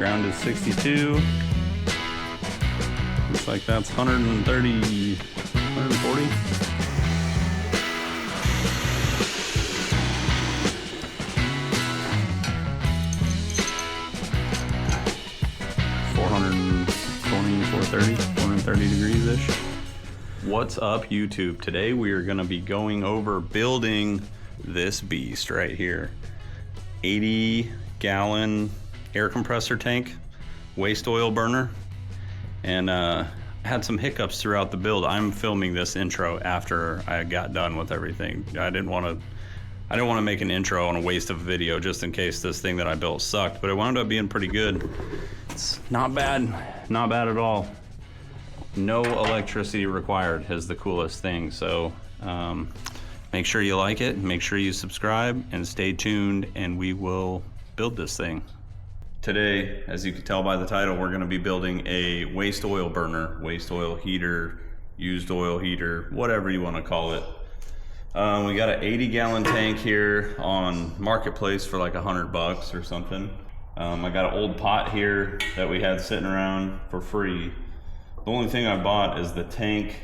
Ground is 62. Looks like that's 130, 140. .430 degrees-ish. What's up, YouTube? Today we are gonna be going over building this beast right here. 80-gallon air compressor tank, waste oil burner, and had some hiccups throughout the build. I'm filming this intro after I got done with everything. I didn't want to make an intro on a waste of a video just in case this thing that I built sucked, but it wound up being pretty good. It's not bad at all. No electricity required is the coolest thing. So make sure you like it, make sure you subscribe, and stay tuned, and we will build this thing. Today, as you can tell by the title, we're going to be building a waste oil burner, waste oil heater, used oil heater, whatever you want to call it. We got an 80-gallon tank here on Marketplace for like $100 or something. I got an old pot here that we had sitting around for free. The only thing I bought is the tank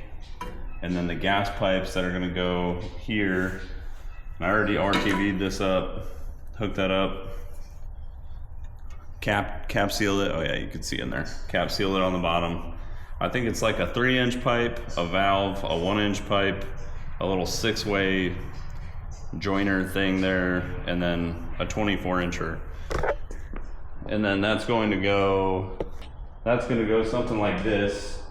and then the gas pipes that are going to go here. I already RTV'd this up, hooked that up. Cap sealed it. Oh yeah, you can see in there. Cap sealed it on the bottom. I think it's like a 3-inch pipe, a valve, a 1-inch pipe, a little 6-way joiner thing there, and then a 24-incher. And then that's going to go something like this.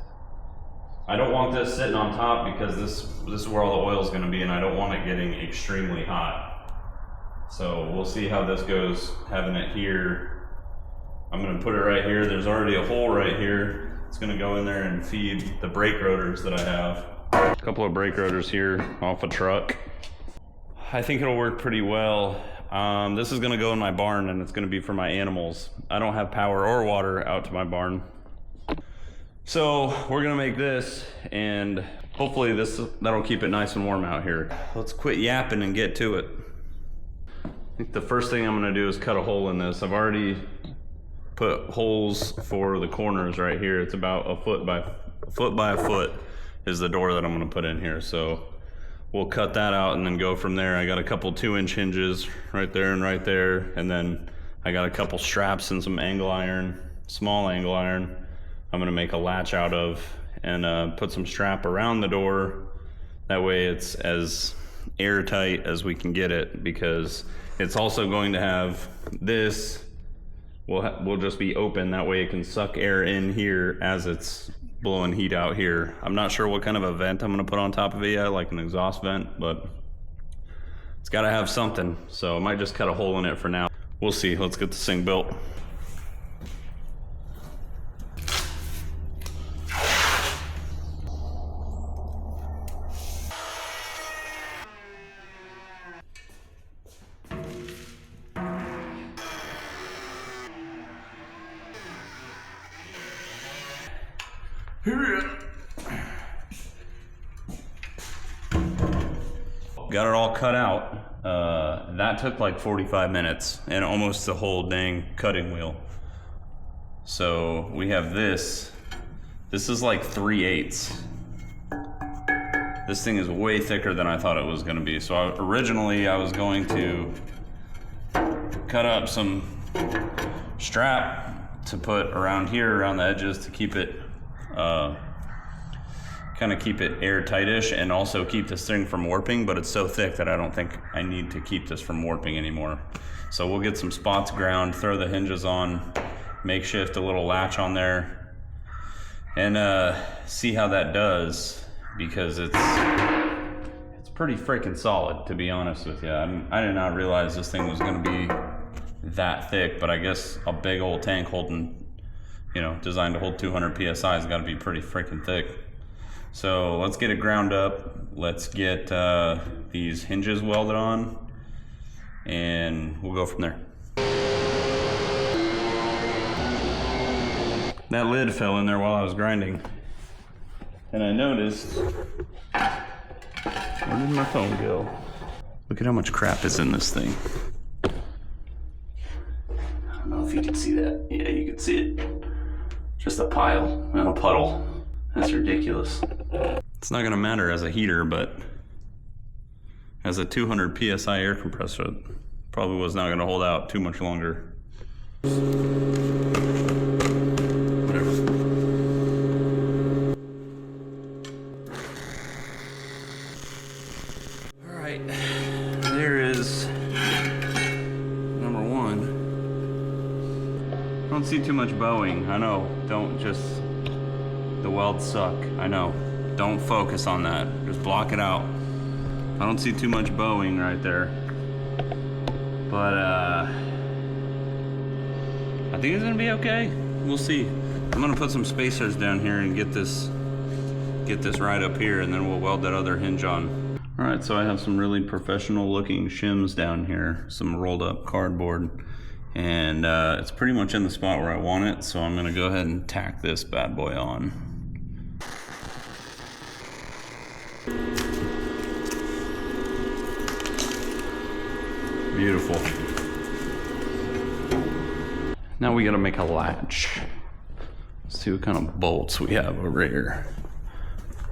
I don't want this sitting on top because this is where all the oil is going to be, and I don't want it getting extremely hot. So we'll see how this goes having it here. I'm going to put it right here. There's already a hole right here. It's going to go in there and feed the brake rotors that I have. A couple of brake rotors here off a truck. I think it'll work pretty well. This is going to go in my barn, and it's going to be for my animals. I don't have power or water out to my barn. So we're going to make this, and hopefully that'll keep it nice and warm out here. Let's quit yapping and get to it. I think the first thing I'm going to do is cut a hole in this. I've already put holes for the corners right here. It's about a foot by a foot is the door that I'm going to put in here. So we'll cut that out and then go from there. I got a couple 2-inch hinges right there and right there, and then I got a couple straps and some angle iron, small angle iron I'm going to make a latch out of, and put some strap around the door. That way it's as airtight as we can get it, because it's also going to have this will just be open. That way it can suck air in here as it's blowing heat out here. I'm not sure what kind of a vent I'm going to put on top of it yet, like an exhaust vent, but it's got to have something. So I might just cut a hole in it for now. We'll see. Let's get this thing built. Got it all cut out. That took like 45 minutes and almost the whole dang cutting wheel. So we have this. This is like 3/8. This thing is way thicker than I thought it was going to be. So originally I was going to cut up some strap to put around here, around the edges, to keep it kind of keep it airtight-ish and also keep this thing from warping, but it's so thick that I don't think I need to keep this from warping anymore. So we'll get some spots ground, throw the hinges on, makeshift a little latch on there, and see how that does, because it's pretty freaking solid, to be honest with you. I did not realize this thing was going to be that thick, but I guess a big old tank holding, designed to hold 200 PSI has got to be pretty freaking thick. So let's get it ground up. Let's get these hinges welded on, and we'll go from there. That lid fell in there while I was grinding, and I noticed, where did my phone go? Look at how much crap is in this thing. I don't know if you can see that. Yeah, you can see it. Just a pile and a puddle. That's ridiculous. It's not gonna matter as a heater, but as a 200 PSI air compressor, it probably was not gonna hold out too much longer. Whatever. All right, there is number one. I don't see too much bowing. I know, don't just, the welds suck. I know, don't focus on that. Just block it out. I don't see too much bowing right there. But I think it's gonna be okay. We'll see. I'm gonna put some spacers down here and get this right up here, and then we'll weld that other hinge on. All right, so I have some really professional looking shims down here, some rolled up cardboard, and it's pretty much in the spot where I want it, so I'm gonna go ahead and tack this bad boy on. Beautiful. Now we gotta make a latch. Let's see what kind of bolts we have over here.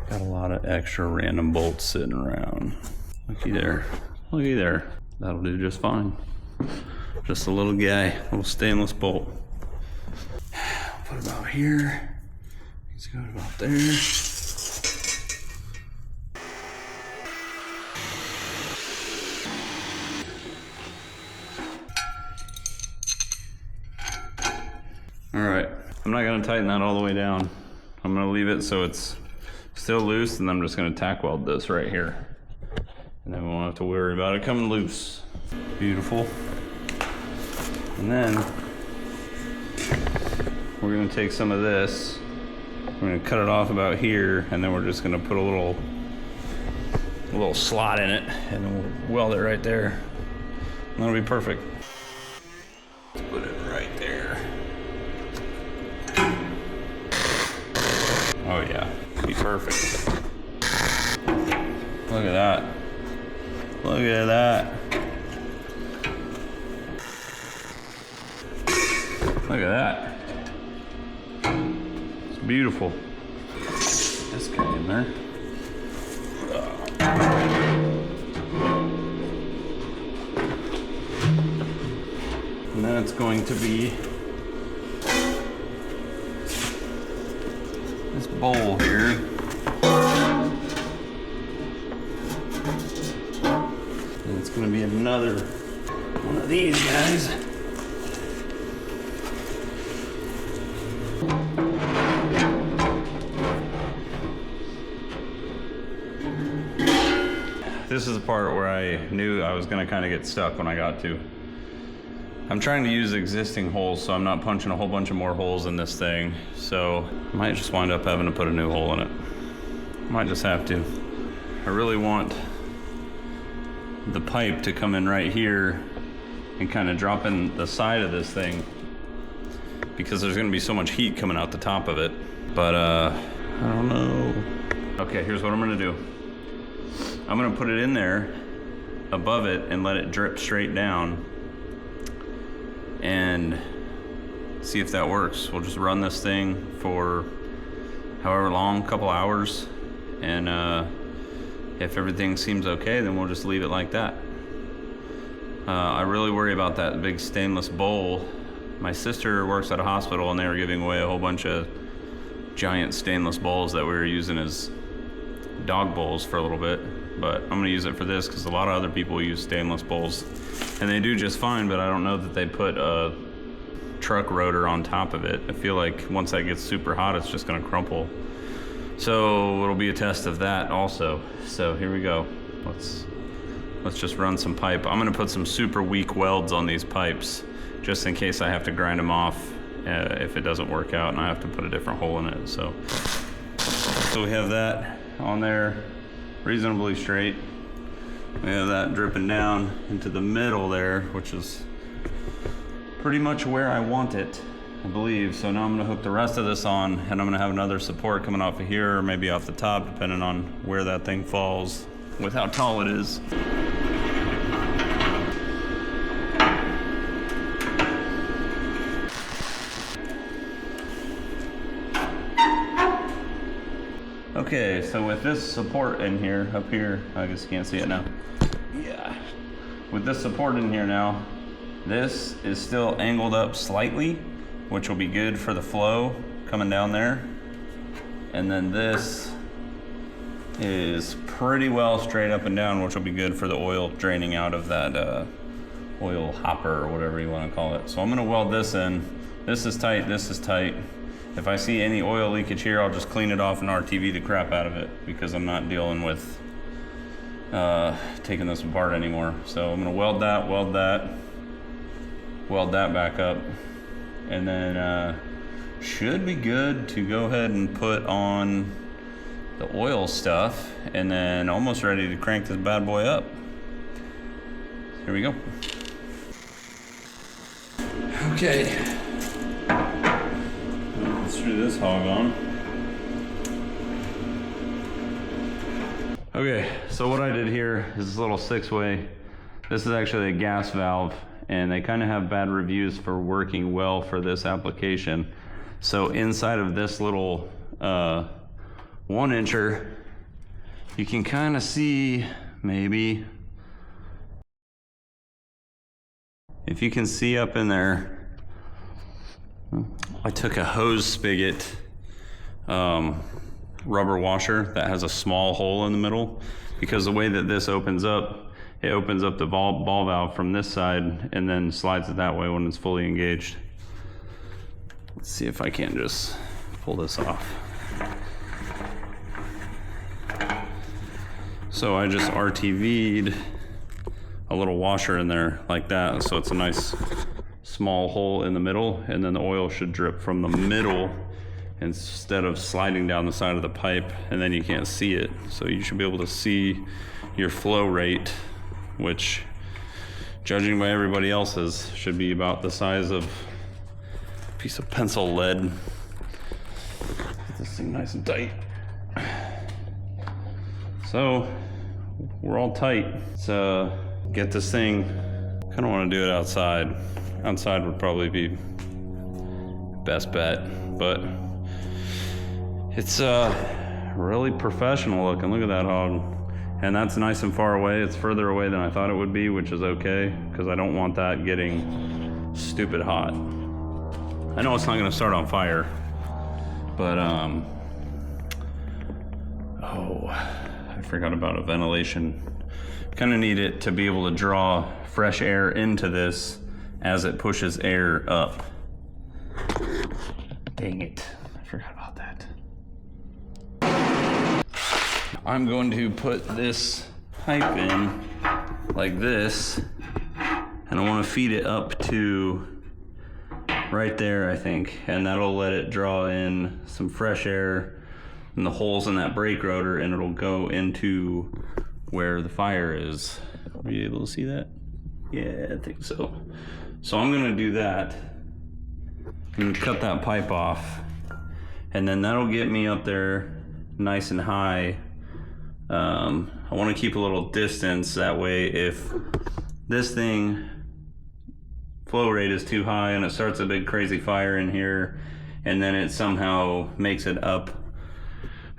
Got a lot of extra random bolts sitting around. Looky there, looky there. That'll do just fine. Just a little guy, little stainless bolt. Put it about here. Let's go about there. All right, I'm not gonna tighten that all the way down. I'm gonna leave it so it's still loose, and I'm just gonna tack weld this right here. And then we won't have to worry about it coming loose. Beautiful. And then we're gonna take some of this, we're gonna cut it off about here, and then we're just gonna put a little slot in it, and then we'll weld it right there. And that'll be perfect. Let's put it right there. Oh yeah, be perfect. Look at that. Look at that. Look at that. It's beautiful. Put this guy in there. And then it's going to be this bowl here. And it's going to be another one of these guys. This is the part where I knew I was going to kind of get stuck when I got to. I'm trying to use existing holes, so I'm not punching a whole bunch of more holes in this thing. So I might just wind up having to put a new hole in it. Might just have to. I really want the pipe to come in right here and kind of drop in the side of this thing, because there's going to be so much heat coming out the top of it. But I don't know. Okay, here's what I'm going to do. I'm going to put it in there above it and let it drip straight down and see if that works. We'll just run this thing for however long, couple hours, and if everything seems okay, then we'll just leave it like that. I really worry about that big stainless bowl. My sister works at a hospital, and they were giving away a whole bunch of giant stainless bowls that we were using as dog bowls for a little bit. But I'm gonna use it for this because a lot of other people use stainless bowls and they do just fine, but I don't know that they put a truck rotor on top of it. I feel like once that gets super hot, it's just gonna crumple. So it'll be a test of that also. So here we go. Let's just run some pipe. I'm gonna put some super weak welds on these pipes just in case I have to grind them off if it doesn't work out and I have to put a different hole in it. So we have that on there reasonably straight. We have that dripping down into the middle there, which is pretty much where I want it, I believe. So now I'm gonna hook the rest of this on, and I'm gonna have another support coming off of here, or maybe off the top, depending on where that thing falls, with how tall it is. Okay, so with this support in here, up here, I guess you can't see it now. Yeah. With this support in here now, this is still angled up slightly, which will be good for the flow coming down there. And then this is pretty well straight up and down, which will be good for the oil draining out of that oil hopper or whatever you want to call it. So I'm gonna weld this in. This is tight, this is tight. If I see any oil leakage here, I'll just clean it off and RTV the crap out of it because I'm not dealing with taking this apart anymore. So I'm gonna weld that back up, and then should be good to go ahead and put on the oil stuff, and then almost ready to crank this bad boy up. Here we go. Okay. Let's screw this hog on. Okay, so what I did here is this little 6-way. This is actually a gas valve, and they kind of have bad reviews for working well for this application. So inside of this little 1-incher, you can kind of see, maybe, if you can see up in there, I took a hose spigot rubber washer that has a small hole in the middle, because the way that this opens up, it opens up the ball valve from this side and then slides it that way when it's fully engaged. Let's see if I can just pull this off. So I just RTV'd a little washer in there like that, so it's a nice small hole in the middle, and then the oil should drip from the middle instead of sliding down the side of the pipe, and then you can't see it. So you should be able to see your flow rate, which, judging by everybody else's, should be about the size of a piece of pencil lead. Get this thing nice and tight. So we're all tight. So get this thing, kind of want to do it outside. Outside would probably be best bet, but it's really professional looking. Look at that hog. And that's nice and far away. It's further away than I thought it would be, which is okay, because I don't want that getting stupid hot. I know it's not gonna start on fire, but oh, I forgot about a ventilation. Kind of need it to be able to draw fresh air into this as it pushes air up. Dang it, I forgot about that. I'm going to put this pipe in like this, and I want to feed it up to right there, I think, and that'll let it draw in some fresh air in the holes in that brake rotor, and it'll go into where the fire is. Are you able to see that? Yeah, I think so. So I'm gonna do that. I'm gonna cut that pipe off, and then that'll get me up there nice and high. I want to keep a little distance, that way if this thing flow rate is too high and it starts a big crazy fire in here, and then it somehow makes it up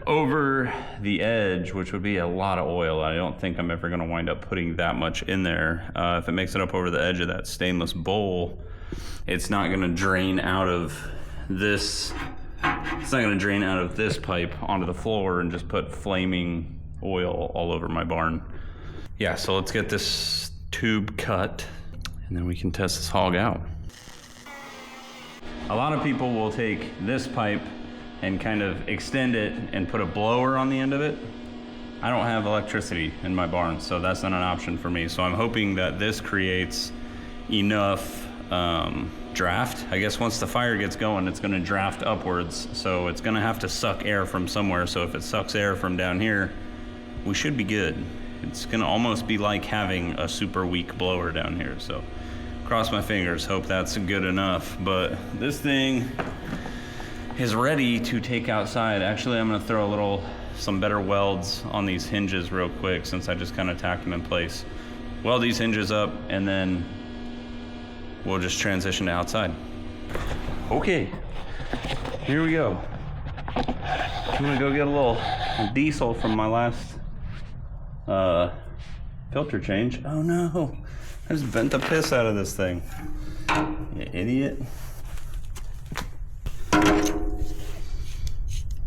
over the edge, which would be a lot of oil. I don't think I'm ever going to wind up putting that much in there. If it makes it up over the edge of that stainless bowl, it's not going to drain out of this. It's not going to drain out of this pipe onto the floor and just put flaming oil all over my barn. Yeah, so let's get this tube cut, and then we can test this hog out. A lot of people will take this pipe and kind of extend it and put a blower on the end of it. I don't have electricity in my barn, so that's not an option for me. So I'm hoping that this creates enough draft. I guess once the fire gets going, it's gonna draft upwards, so it's gonna have to suck air from somewhere. So if it sucks air from down here, we should be good. It's gonna almost be like having a super weak blower down here. So cross my fingers, hope that's good enough. But this thing is ready to take outside. Actually, I'm gonna throw some better welds on these hinges real quick, since I just kind of tacked them in place. Weld these hinges up, and then we'll just transition to outside. Okay, here we go. I'm gonna go get a little diesel from my last filter change. Oh no, I just bent the piss out of this thing. You idiot.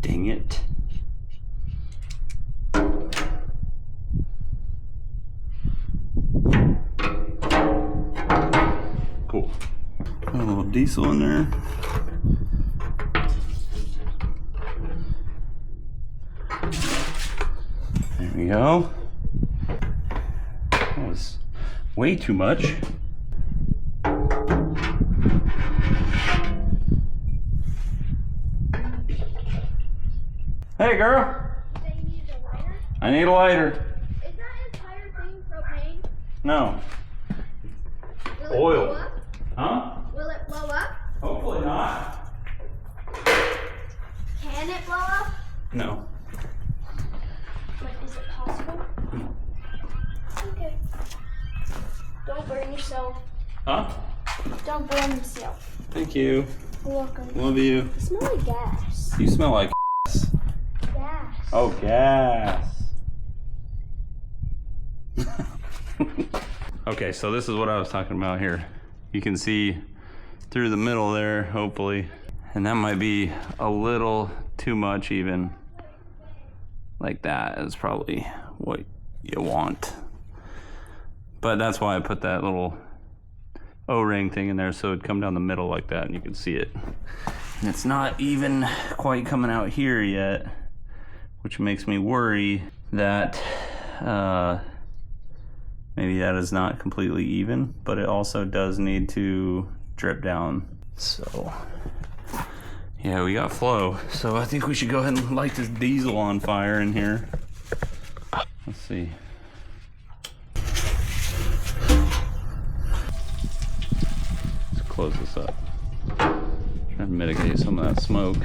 Dang it. Cool. Got a little diesel in there. There we go. That was way too much. Hey girl. Say you need a lighter? I need a lighter. Is that entire thing propane? No. Will it Oil. blow up? Huh? Will it blow up? Hopefully not. Can it blow up? No. But is it possible? Okay. Don't burn yourself. Huh? Don't burn yourself. Thank you. You're welcome. Love you. You smell like gas. You smell like gas. Gas. Oh, gas. Okay, so this is what I was talking about here. You can see through the middle there, hopefully. And that might be a little too much even. Like that is probably what you want. But that's why I put that little O-ring thing in there so it'd come down the middle like that and you can see it. And it's not even quite coming out here yet, which makes me worry that maybe that is not completely even, but it also does need to drip down. So yeah, we got flow. So I think we should go ahead and light this diesel on fire in here. Let's see. Let's close this up. Try to mitigate some of that smoke.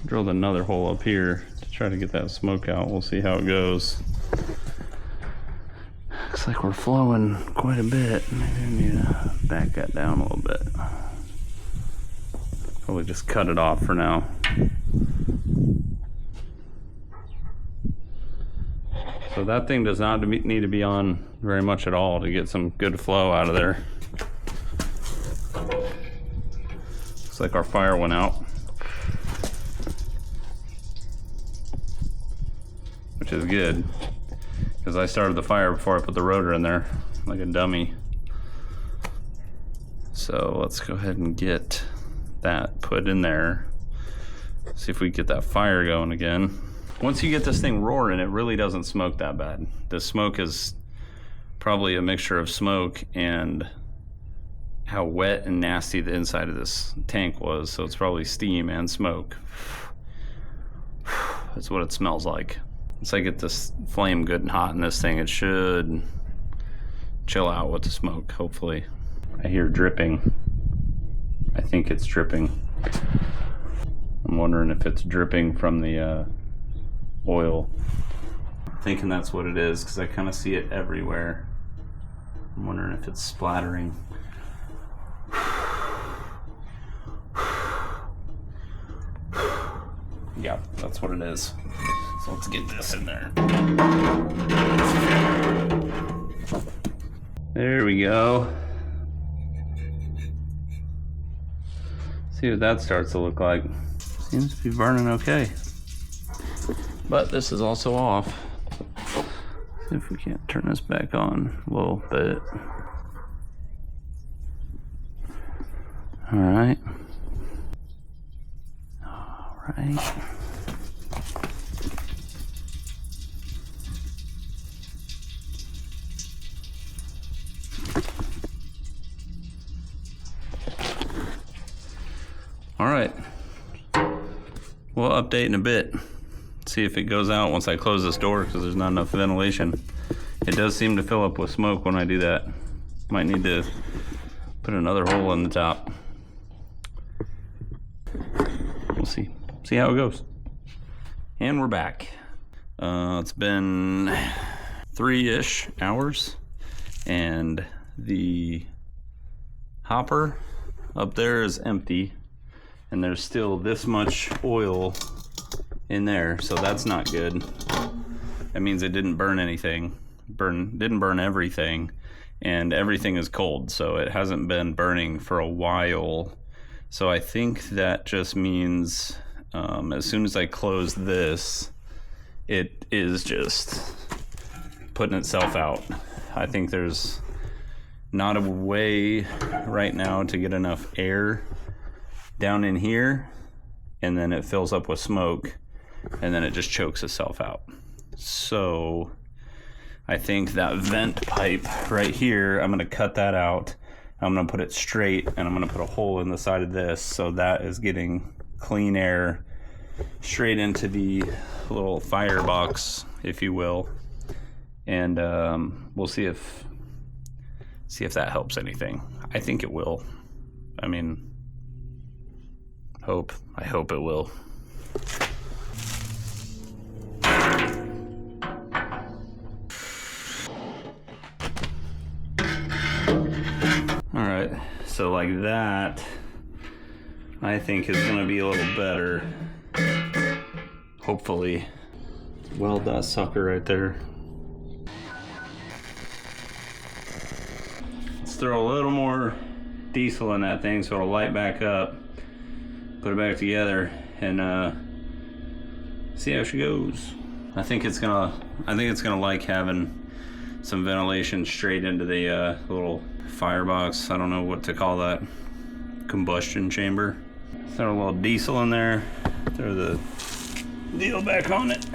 Drilled another hole up here to try to get that smoke out. We'll see how it goes. Looks like we're flowing quite a bit. Maybe I need to back that down a little bit. Probably just cut it off for now. So that thing does not need to be on very much at all to get some good flow out of there. Looks like our fire went out, which is good because I started the fire before I put the rotor in there like a dummy. So let's go ahead and get that put in there. See if we get that fire going again. Once you get this thing roaring, it really doesn't smoke that bad. The smoke is probably a mixture of smoke and how wet and nasty the inside of this tank was. So it's probably steam and smoke. That's what it smells like. Once I get this flame good and hot in this thing, it should chill out with the smoke, hopefully. I hear dripping. I think it's dripping. I'm wondering if it's dripping from the oil. I'm thinking that's what it is because I kind of see it everywhere. I'm wondering if it's splattering. Yeah, that's what it is. So let's get this in there. There we go. See what that starts to look like. Seems to be burning okay. But this is also off. See if we can't turn this back on a little bit. All right. All right. All right. We'll update in a bit. See if it goes out once I close this door because there's not enough ventilation. It does seem to fill up with smoke when I do that. Might need to put another hole in the top. We'll see how it goes. And we're back. It's been 3-ish hours and the hopper up there is empty, and there's still this much oil in there, so that's not good. That means it didn't burn anything, didn't burn everything, and everything is cold, so it hasn't been burning for a while. So I think that just means as soon as I close this, it is just putting itself out. I think there's not a way right now to get enough air down in here, and then it fills up with smoke, and then it just chokes itself out. So I think that vent pipe right here, I'm gonna cut that out. I'm gonna put it straight, and I'm gonna put a hole in the side of this, so that is getting clean air straight into the little firebox, if you will. And we'll see if that helps anything. I think it will. I mean, I hope it will. All right, so like that, I think is gonna be a little better. Hopefully. Weld that sucker right there. Let's throw a little more diesel in that thing so it'll light back up. Put it back together and see how she goes. I think it's gonna like having some ventilation straight into the little firebox. I don't know what to call that. Combustion chamber. Throw a little diesel in there. Throw the deal back on it.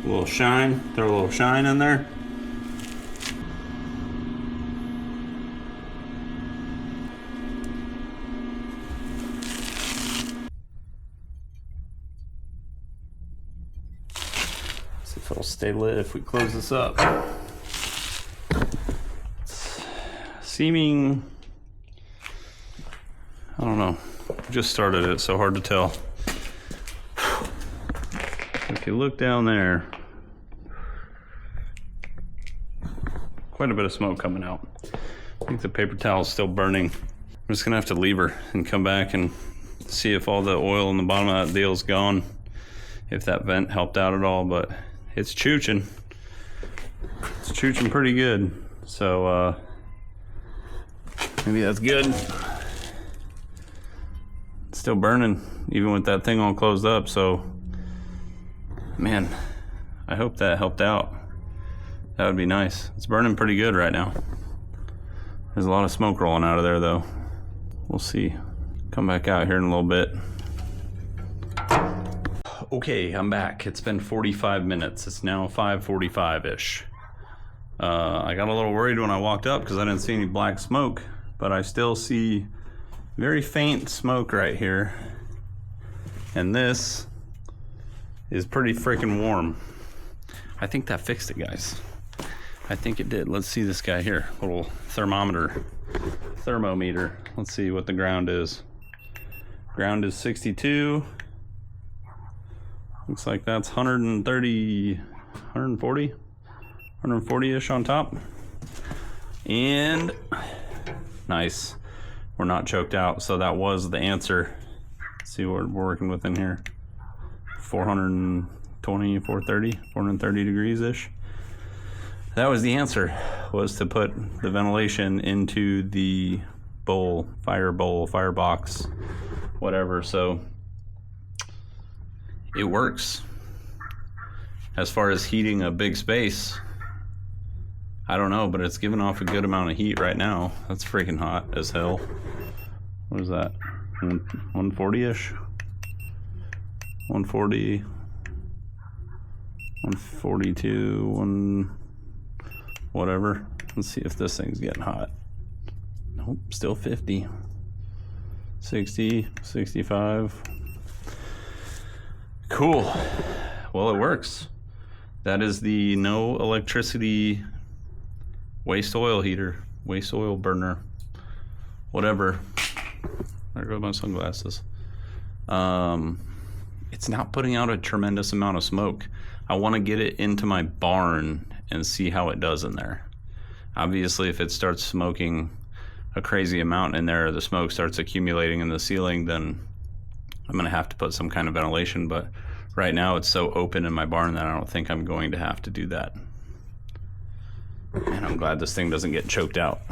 A little shine. Throw a little shine in there. See if it'll stay lit if we close this up. Seeming, I don't know, just started it, so hard to tell. If you look down there, quite a bit of smoke coming out. I think the paper towel is still burning. I'm just gonna have to leave her and come back and see if all the oil in the bottom of that deal is gone, if that vent helped out at all, but it's chooching. It's chooching pretty good, so maybe that's good. It's still burning, even with that thing all closed up, so man, I hope that helped out. That would be nice. It's burning pretty good right now. There's a lot of smoke rolling out of there though. We'll see. Come back out here in a little bit. Okay, I'm back. It's been 45 minutes. It's now 5:45-ish. I got a little worried when I walked up because I didn't see any black smoke, but I still see very faint smoke right here. And this is pretty freaking warm. I think that fixed it, guys. I think it did. Let's see this guy here. Little thermometer. Let's see what the ground is. Ground is 62. Looks like that's 130, 140, 140-ish on top. And nice. We're not choked out, so that was the answer. Let's see what we're working with in here. 420, 430, 430 degrees-ish. That was the answer, was to put the ventilation into the bowl, firebox, whatever. So it works. As far as heating a big space, I don't know, but it's giving off a good amount of heat right now. That's freaking hot as hell. What is that? 140-ish? 140, 142, whatever. Let's see if this thing's getting hot. Nope, still 50. 60, 65. Cool. Well, it works. That is the no electricity waste oil heater, waste oil burner, whatever. There go my sunglasses. it's not putting out a tremendous amount of smoke. I want to get it into my barn and see how it does in there. Obviously, if it starts smoking a crazy amount in there, the smoke starts accumulating in the ceiling, then I'm going to have to put some kind of ventilation. But right now it's so open in my barn that I don't think I'm going to have to do that. And I'm glad this thing doesn't get choked out.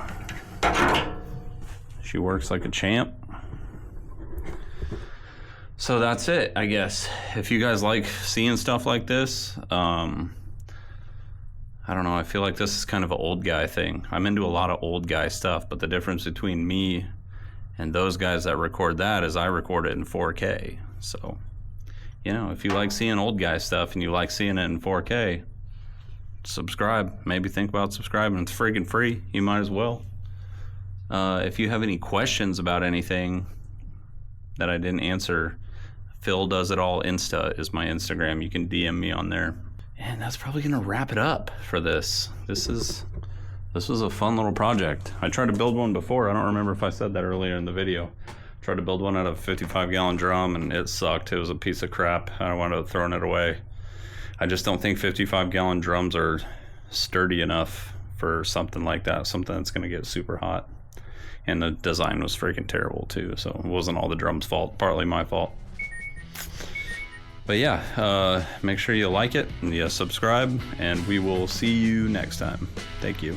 She works like a champ. So that's it, I guess. If you guys like seeing stuff like this, I don't know, I feel like this is kind of an old guy thing. I'm into a lot of old guy stuff, but the difference between me and those guys that record that is I record it in 4K. So, you know, if you like seeing old guy stuff and you like seeing it in 4K, subscribe. Maybe think about subscribing. It's freaking free. You might as well. If you have any questions about anything that I didn't answer, Phil Does It All Insta is my Instagram. You can DM me on there. And that's probably gonna wrap it up for this. This was a fun little project. I tried to build one before. I don't remember if I said that earlier in the video. Tried to build one out of a 55-gallon drum and it sucked. It was a piece of crap. I wound up throwing it away. I just don't think 55-gallon drums are sturdy enough for something like that, something that's gonna get super hot. And the design was freaking terrible too, so it wasn't all the drum's fault, partly my fault. But yeah, make sure you like it and you subscribe, and we will see you next time. Thank you.